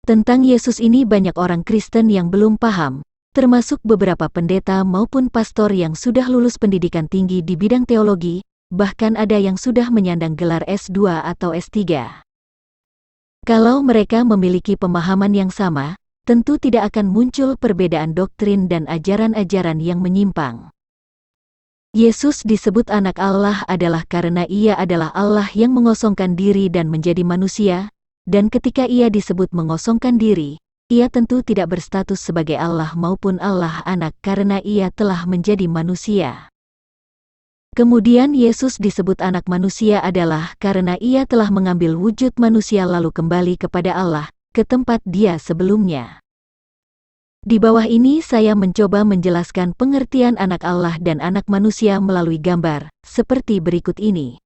Tentang Yesus ini banyak orang Kristen yang belum paham, termasuk beberapa pendeta maupun pastor yang sudah lulus pendidikan tinggi di bidang teologi, bahkan ada yang sudah menyandang gelar S2 atau S3. Kalau mereka memiliki pemahaman yang sama, tentu tidak akan muncul perbedaan doktrin dan ajaran-ajaran yang menyimpang. Yesus disebut anak Allah adalah karena ia adalah Allah yang mengosongkan diri dan menjadi manusia, dan ketika ia disebut mengosongkan diri, ia tentu tidak berstatus sebagai Allah maupun Allah anak karena ia telah menjadi manusia. Kemudian Yesus disebut anak manusia adalah karena ia telah mengambil wujud manusia lalu kembali kepada Allah, ke tempat dia sebelumnya. Di bawah ini saya mencoba menjelaskan pengertian anak Allah dan anak manusia melalui gambar, seperti berikut ini.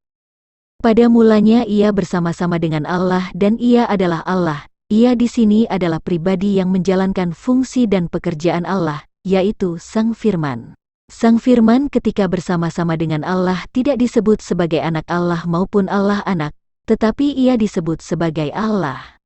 Pada mulanya ia bersama-sama dengan Allah dan ia adalah Allah. Ia di sini adalah pribadi yang menjalankan fungsi dan pekerjaan Allah, yaitu Sang Firman. Sang Firman ketika bersama-sama dengan Allah tidak disebut sebagai anak Allah maupun Allah anak, tetapi ia disebut sebagai Allah.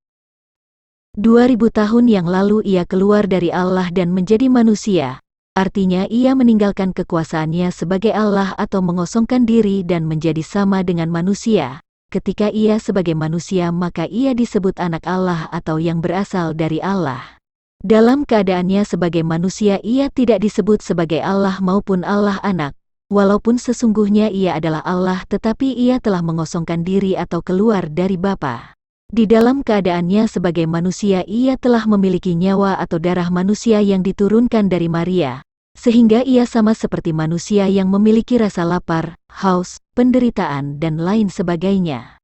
2000 tahun yang lalu ia keluar dari Allah dan menjadi manusia, artinya ia meninggalkan kekuasaannya sebagai Allah atau mengosongkan diri dan menjadi sama dengan manusia. Ketika ia sebagai manusia maka ia disebut anak Allah atau yang berasal dari Allah. Dalam keadaannya sebagai manusia ia tidak disebut sebagai Allah maupun Allah anak, walaupun sesungguhnya ia adalah Allah tetapi ia telah mengosongkan diri atau keluar dari Bapa. Di dalam keadaannya sebagai manusia ia telah memiliki nyawa atau darah manusia yang diturunkan dari Maria, sehingga ia sama seperti manusia yang memiliki rasa lapar, haus, penderitaan dan lain sebagainya.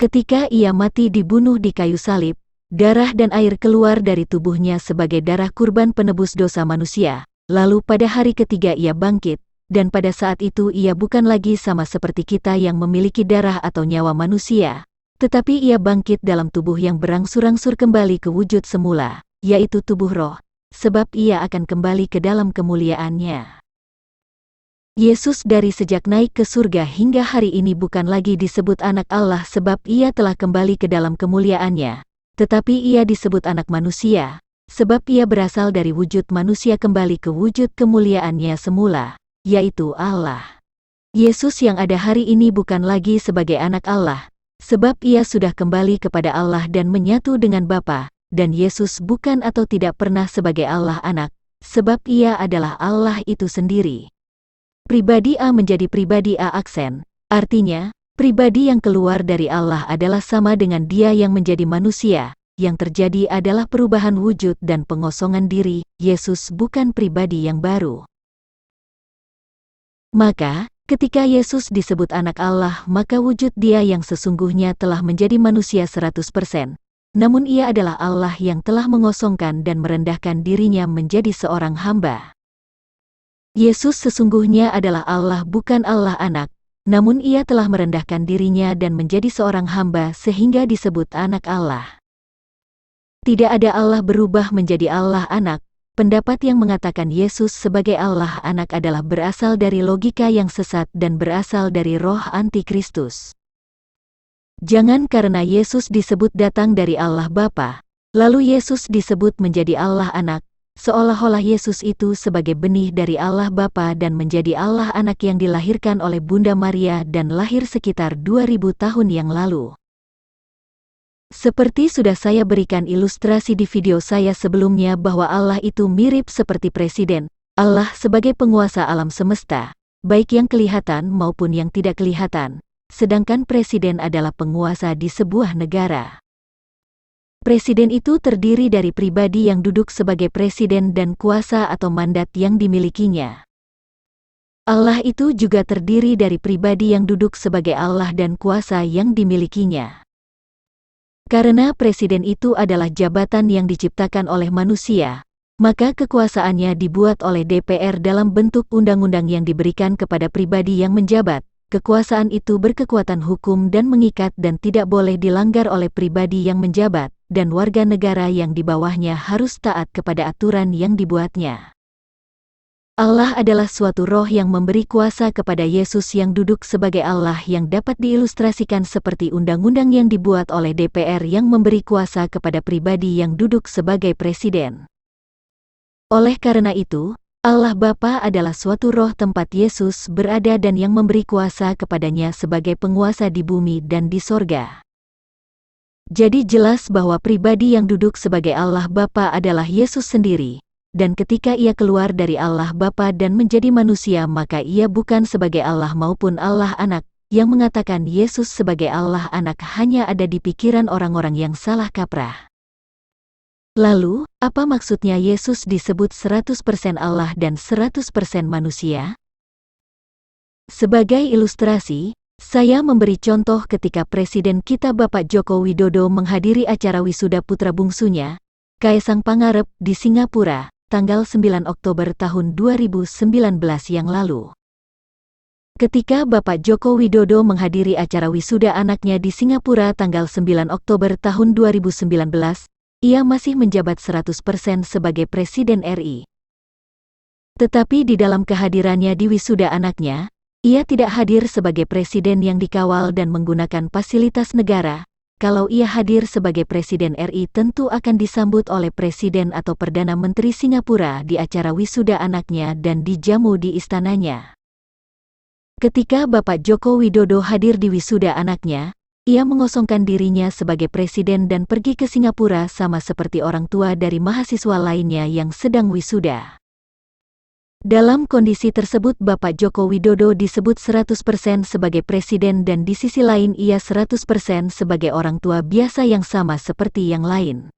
Ketika ia mati dibunuh di kayu salib, darah dan air keluar dari tubuhnya sebagai darah kurban penebus dosa manusia, lalu pada hari ketiga ia bangkit, dan pada saat itu ia bukan lagi sama seperti kita yang memiliki darah atau nyawa manusia, tetapi ia bangkit dalam tubuh yang berangsur-angsur kembali ke wujud semula, yaitu tubuh roh, sebab ia akan kembali ke dalam kemuliaannya. Yesus dari sejak naik ke surga hingga hari ini bukan lagi disebut anak Allah sebab ia telah kembali ke dalam kemuliaannya, tetapi ia disebut anak manusia, sebab ia berasal dari wujud manusia kembali ke wujud kemuliaannya semula, yaitu Allah. Yesus yang ada hari ini bukan lagi sebagai anak Allah, sebab ia sudah kembali kepada Allah dan menyatu dengan Bapa, dan Yesus bukan atau tidak pernah sebagai Allah anak, sebab ia adalah Allah itu sendiri. Pribadi A menjadi pribadi A aksen, artinya, pribadi yang keluar dari Allah adalah sama dengan dia yang menjadi manusia, yang terjadi adalah perubahan wujud dan pengosongan diri, Yesus bukan pribadi yang baru. Maka, ketika Yesus disebut anak Allah maka wujud dia yang sesungguhnya telah menjadi manusia 100%, namun ia adalah Allah yang telah mengosongkan dan merendahkan dirinya menjadi seorang hamba. Yesus sesungguhnya adalah Allah bukan Allah anak, namun ia telah merendahkan dirinya dan menjadi seorang hamba sehingga disebut anak Allah. Tidak ada Allah berubah menjadi Allah anak. Pendapat yang mengatakan Yesus sebagai Allah anak adalah berasal dari logika yang sesat dan berasal dari roh antikristus. Jangan karena Yesus disebut datang dari Allah Bapa, lalu Yesus disebut menjadi Allah anak, seolah-olah Yesus itu sebagai benih dari Allah Bapa dan menjadi Allah anak yang dilahirkan oleh Bunda Maria dan lahir sekitar 2000 tahun yang lalu. Seperti sudah saya berikan ilustrasi di video saya sebelumnya bahwa Allah itu mirip seperti presiden, Allah sebagai penguasa alam semesta, baik yang kelihatan maupun yang tidak kelihatan, sedangkan presiden adalah penguasa di sebuah negara. Presiden itu terdiri dari pribadi yang duduk sebagai presiden dan kuasa atau mandat yang dimilikinya. Allah itu juga terdiri dari pribadi yang duduk sebagai Allah dan kuasa yang dimilikinya. Karena presiden itu adalah jabatan yang diciptakan oleh manusia, maka kekuasaannya dibuat oleh DPR dalam bentuk undang-undang yang diberikan kepada pribadi yang menjabat. Kekuasaan itu berkekuatan hukum dan mengikat dan tidak boleh dilanggar oleh pribadi yang menjabat, dan warga negara yang di bawahnya harus taat kepada aturan yang dibuatnya. Allah adalah suatu roh yang memberi kuasa kepada Yesus yang duduk sebagai Allah yang dapat diilustrasikan seperti undang-undang yang dibuat oleh DPR yang memberi kuasa kepada pribadi yang duduk sebagai presiden. Oleh karena itu, Allah Bapa adalah suatu roh tempat Yesus berada dan yang memberi kuasa kepadanya sebagai penguasa di bumi dan di sorga. Jadi jelas bahwa pribadi yang duduk sebagai Allah Bapa adalah Yesus sendiri. Dan ketika ia keluar dari Allah Bapa dan menjadi manusia, maka ia bukan sebagai Allah maupun Allah Anak. Yang mengatakan Yesus sebagai Allah Anak hanya ada di pikiran orang-orang yang salah kaprah. Lalu, apa maksudnya Yesus disebut 100% Allah dan 100% manusia? Sebagai ilustrasi, saya memberi contoh ketika Presiden kita Bapak Joko Widodo menghadiri acara wisuda putra bungsunya, Kaisang Pangarep, di Singapura, tanggal 9 Oktober tahun 2019 yang lalu. Ketika Bapak Joko Widodo menghadiri acara wisuda anaknya di Singapura tanggal 9 Oktober tahun 2019, ia masih menjabat 100% sebagai Presiden RI. Tetapi di dalam kehadirannya di wisuda anaknya, ia tidak hadir sebagai presiden yang dikawal dan menggunakan fasilitas negara. Kalau ia hadir sebagai Presiden RI tentu akan disambut oleh Presiden atau Perdana Menteri Singapura di acara wisuda anaknya dan dijamu di istananya. Ketika Bapak Joko Widodo hadir di wisuda anaknya, ia mengosongkan dirinya sebagai Presiden dan pergi ke Singapura sama seperti orang tua dari mahasiswa lainnya yang sedang wisuda. Dalam kondisi tersebut Bapak Joko Widodo disebut 100% sebagai presiden dan di sisi lain ia 100% sebagai orang tua biasa yang sama seperti yang lain.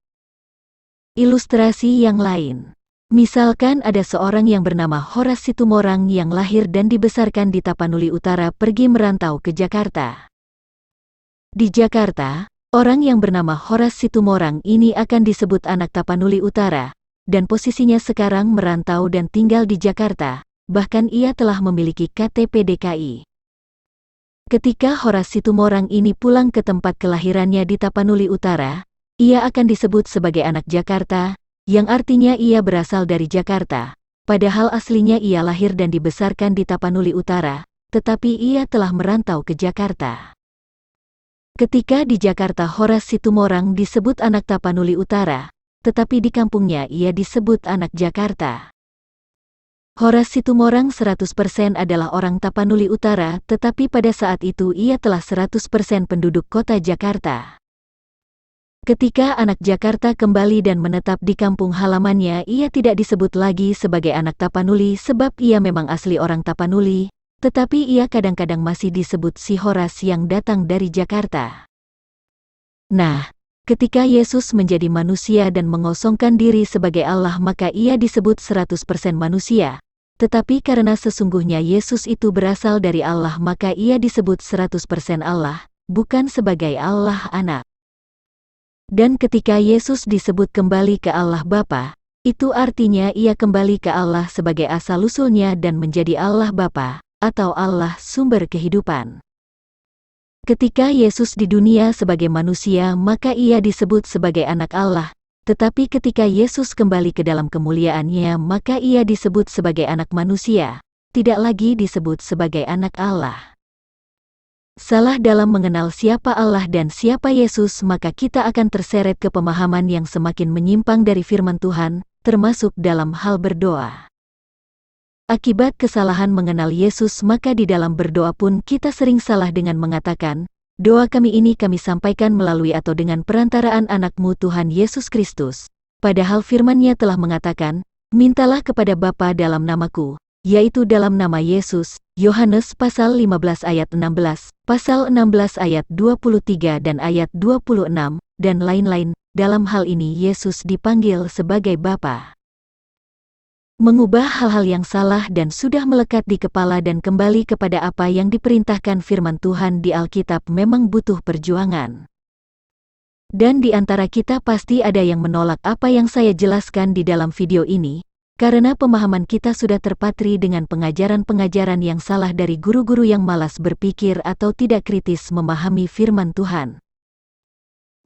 Ilustrasi yang lain. Misalkan ada seorang yang bernama Horas Situmorang yang lahir dan dibesarkan di Tapanuli Utara pergi merantau ke Jakarta. Di Jakarta, orang yang bernama Horas Situmorang ini akan disebut anak Tapanuli Utara. Dan posisinya sekarang merantau dan tinggal di Jakarta, bahkan ia telah memiliki KTP DKI. Ketika Horas Situmorang ini pulang ke tempat kelahirannya di Tapanuli Utara, ia akan disebut sebagai anak Jakarta, yang artinya ia berasal dari Jakarta, padahal aslinya ia lahir dan dibesarkan di Tapanuli Utara, tetapi ia telah merantau ke Jakarta. Ketika di Jakarta Horas Situmorang disebut anak Tapanuli Utara, tetapi di kampungnya ia disebut anak Jakarta. Horas Situmorang 100% adalah orang Tapanuli Utara, tetapi pada saat itu ia telah 100% penduduk kota Jakarta. Ketika anak Jakarta kembali dan menetap di kampung halamannya, ia tidak disebut lagi sebagai anak Tapanuli sebab ia memang asli orang Tapanuli, tetapi ia kadang-kadang masih disebut si Horas yang datang dari Jakarta. Nah, ketika Yesus menjadi manusia dan mengosongkan diri sebagai Allah maka ia disebut 100% manusia. Tetapi karena sesungguhnya Yesus itu berasal dari Allah maka ia disebut 100% Allah, bukan sebagai Allah Anak. Dan ketika Yesus disebut kembali ke Allah Bapa, itu artinya ia kembali ke Allah sebagai asal-usulnya dan menjadi Allah Bapa, atau Allah sumber kehidupan. Ketika Yesus di dunia sebagai manusia maka ia disebut sebagai anak Allah, tetapi ketika Yesus kembali ke dalam kemuliaannya maka ia disebut sebagai anak manusia, tidak lagi disebut sebagai anak Allah. Salah dalam mengenal siapa Allah dan siapa Yesus maka kita akan terseret ke pemahaman yang semakin menyimpang dari firman Tuhan, termasuk dalam hal berdoa. Akibat kesalahan mengenal Yesus maka di dalam berdoa pun kita sering salah dengan mengatakan, doa kami ini kami sampaikan melalui atau dengan perantaraan anakmu Tuhan Yesus Kristus. Padahal firman-Nya telah mengatakan, mintalah kepada Bapa dalam namaku, yaitu dalam nama Yesus, Yohanes pasal 15 ayat 16, pasal 16 ayat 23 dan ayat 26, dan lain-lain. Dalam hal ini Yesus dipanggil sebagai Bapa. Mengubah hal-hal yang salah dan sudah melekat di kepala dan kembali kepada apa yang diperintahkan firman Tuhan di Alkitab memang butuh perjuangan. Dan di antara kita pasti ada yang menolak apa yang saya jelaskan di dalam video ini, karena pemahaman kita sudah terpatri dengan pengajaran-pengajaran yang salah dari guru-guru yang malas berpikir atau tidak kritis memahami firman Tuhan.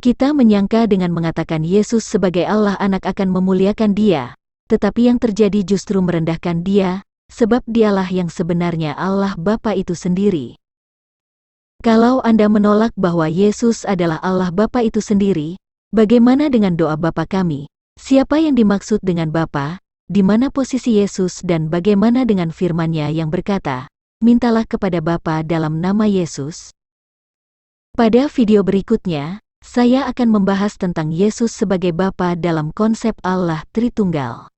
Kita menyangka dengan mengatakan Yesus sebagai Allah Anak akan memuliakan Dia. tetapi yang terjadi justru merendahkan Dia, sebab Dialah yang sebenarnya Allah Bapa itu sendiri. Kalau Anda menolak bahwa Yesus adalah Allah Bapa itu sendiri, bagaimana dengan doa Bapa kami? Siapa yang dimaksud dengan Bapa? Di mana posisi Yesus dan bagaimana dengan firman-Nya yang berkata, "Mintalah kepada Bapa dalam nama Yesus"? Pada video berikutnya, saya akan membahas tentang Yesus sebagai Bapa dalam konsep Allah Tritunggal.